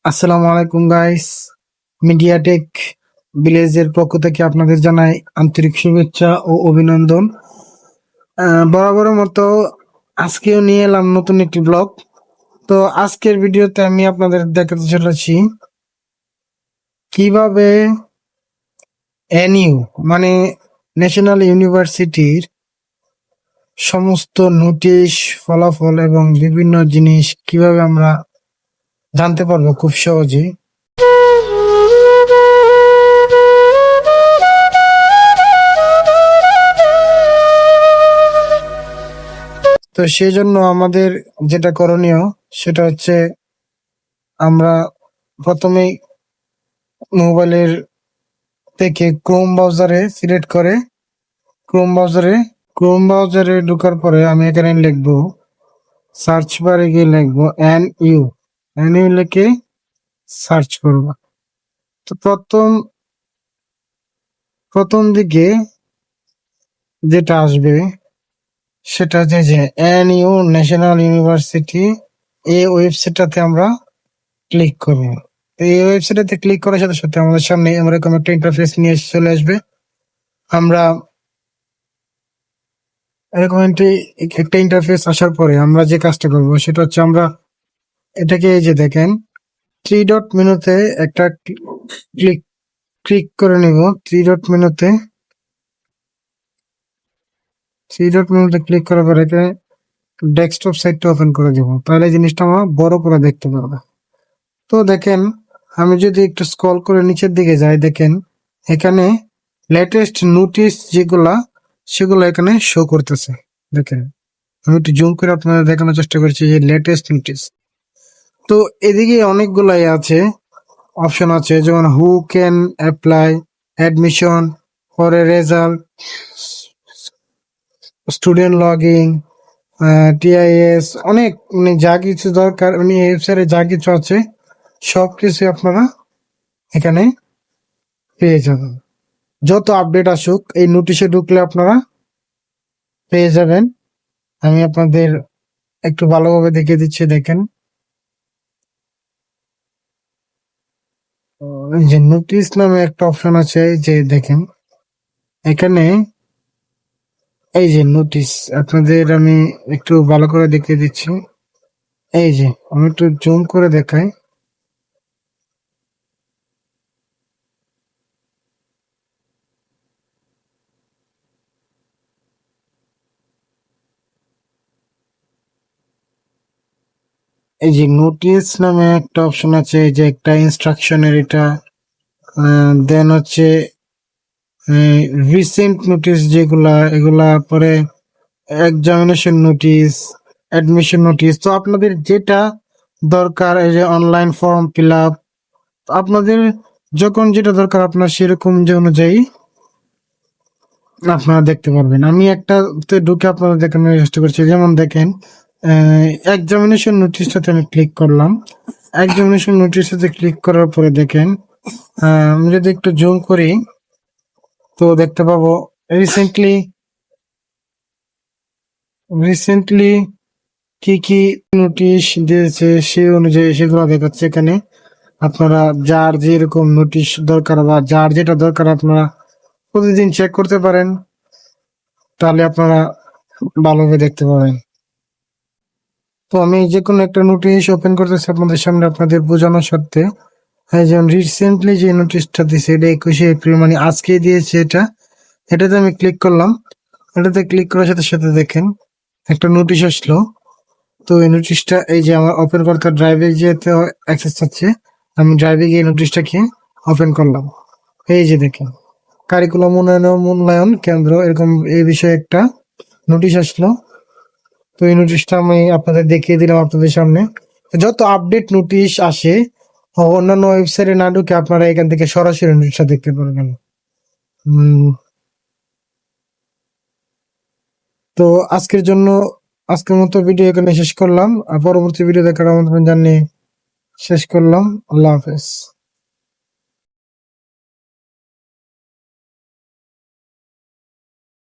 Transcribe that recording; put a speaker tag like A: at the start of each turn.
A: আসসালামু আলাইকুম guys. MediaTek ভিলেজের পক্ষ থেকে আপনাদের জানাই আন্তরিক শুভেচ্ছা ও অভিনন্দন। বরাবরের মতো আজকেও নিয়ে এলাম নতুন একটি ব্লগ। তো আজকের ভিডিওতে আমি আপনাদের দেখাতে চলেছি কিভাবে এনইউ মানে ন্যাশনাল ইউনিভার্সিটির সমস্ত নোটিশ, ফলাফল এবং বিভিন্ন জিনিস কিভাবে আমরা জানতে পারবো খুব সহজেই। তো সেই জন্য আমাদের যেটা করণীয় সেটা হচ্ছে আমরা প্রথমেই মোবাইলের থেকে ক্রোম ব্রাউজারে ঢোকার পরে আমি এখানে লিখবো, সার্চ বারে গিয়ে লিখবো এন ইউ লিখে সার্চ করব। তো প্রথম দিকে যেটা আসবে সেটা হচ্ছে যে এনইউ ন্যাশনাল ইউনিভার্সিটি, এই ওয়েবসাইটটাতে আমরা ক্লিক করব। এই ওয়েবসাইটে ক্লিক করার সাথে সাথে আমাদের সামনে এরকম একটা ইন্টারফেস নিয়ে চলে আসবে। আমরা এরকম একটা ইন্টারফেস আসার পরে আমরা যে কাজটা করব সেটা হচ্ছে আমরা এটাকে, এই যে দেখেন, থ্রি ডট মেনুতে একটা ক্লিক ক্লিক করে নিব। থ্রি ডট মেনুতে ক্লিক করার পরে ডেস্কটপ সাইটটা ওপেন করে দিব, তাহলে জিনিসটা আমরা বড় করে দেখতে পারবো। তো দেখেন, আমি যদি একটু স্ক্রল করে নিচের দিকে যাই, দেখেন এখানে লেটেস্ট নোটিশ সেগুলো এখানে শো করতেছে। দেখেন, আমি একটু জুম করে আপনাদের দেখানোর চেষ্টা করছি যে লেটেস্ট নোটিশ। তো এদিকে অনেকগুলাই আছে, অপশন আছে, যেমন who can apply, admission, for a result, student login, TIS, অনেক মানে যা কিছু দরকার, মানে ওয়েবসাইটে যা কিছু আছে সবকিছু আপনারা এখানে পেয়ে যাবেন। যত আপডেট আসুক এই নোটিশে ঢুকলে আপনারা পেয়ে যাবেন। আমি আপনাদের একটু ভালোভাবে দেখিয়ে দিচ্ছি। দেখেন, এই যে নোটিশ নামে একটা অপশন আছে, এই যে দেখেন এখানে, এই যে নোটিশ, আপনাদের আমি একটু ভালো করে দেখিয়ে দিচ্ছি। এই যে আমি একটু জুম করে দেখাই। এই যে নোটিশ নামে একটা অপশন আছে, এই যে একটা ইনস্ট্রাকশনের এটা, দেন হচ্ছে রিসেন্ট নোটিশ যেগুলা, এগুলা পরে এক্সামিনেশন নোটিশ, অ্যাডমিশন নোটিশ। তো আপনাদের যেটা দরকার, এই যে অনলাইন ফর্ম ফিল আপ, আপনাদের যখন যেটা দরকার আপনার সেরকম যে অনুযায়ী আপনারা দেখতে পারবেন। আমি একটা ঢুকে আপনারা দেখানোর চেষ্টা করছি। যেমন দেখেন, এক্সামিনেশন নোটিশটাতে আমি ক্লিক করলাম। এক্সামিনেশন নোটিশটাতে ক্লিক করার পরে দেখেন, আমি যদি একটু জুম করি তো দেখতে পাবো রিসেন্টলি কি কি নোটিশ দিয়েছে সেই অনুযায়ী সেগুলো দেখাচ্ছে এখানে। আপনারা যার যেরকম নোটিশ দরকার বা যার যেটা দরকার আপনারা প্রতিদিন চেক করতে পারেন, তাহলে আপনারা ভালোভাবে দেখতে পাবেন। তো আমি যে কোনো একটা নোটিশ ওপেন করতেছি আপনাদের সামনে আপনাদের বোঝানোর স্বার্থে। এই যেমন রিসেন্টলি যে নোটিশটা দিয়েছে এটা 21শে এপ্রিল, মানে আজকে দিয়েছে এটাতে আমি ক্লিক করলাম। এটাতে ক্লিক করার সাথে সাথে দেখেন একটা নোটিশ আসলো। তো এই নোটিশটা, এই যে আমার ওপেন করতে ড্রাইভে যেতে অ্যাক্সেস চাচ্ছে, আমি ড্রাইভে গিয়ে নোটিশটাকে ওপেন করলাম। এই যে দেখেন, কারিকুলাম মূল্যায়ন কেন্দ্র, এরকম এই বিষয়ে একটা নোটিশ আসলো। তো এই নোটিশটা আমি আপনাদের দেখিয়ে দিলাম আপনাদের সামনে। যত আপডেট নোটিশ আসে অন্যান্য ওয়েবসাইটে না ঢুকে আপনারা এখান থেকে সরাসরি নোটিশটা দেখতে পারবেন। তো আজকের মতো ভিডিও এখানে শেষ করলাম, আর পরবর্তী ভিডিও দেখার আমন্ত্রণ জানিয়ে শেষ করলাম। আল্লাহ হাফেজ।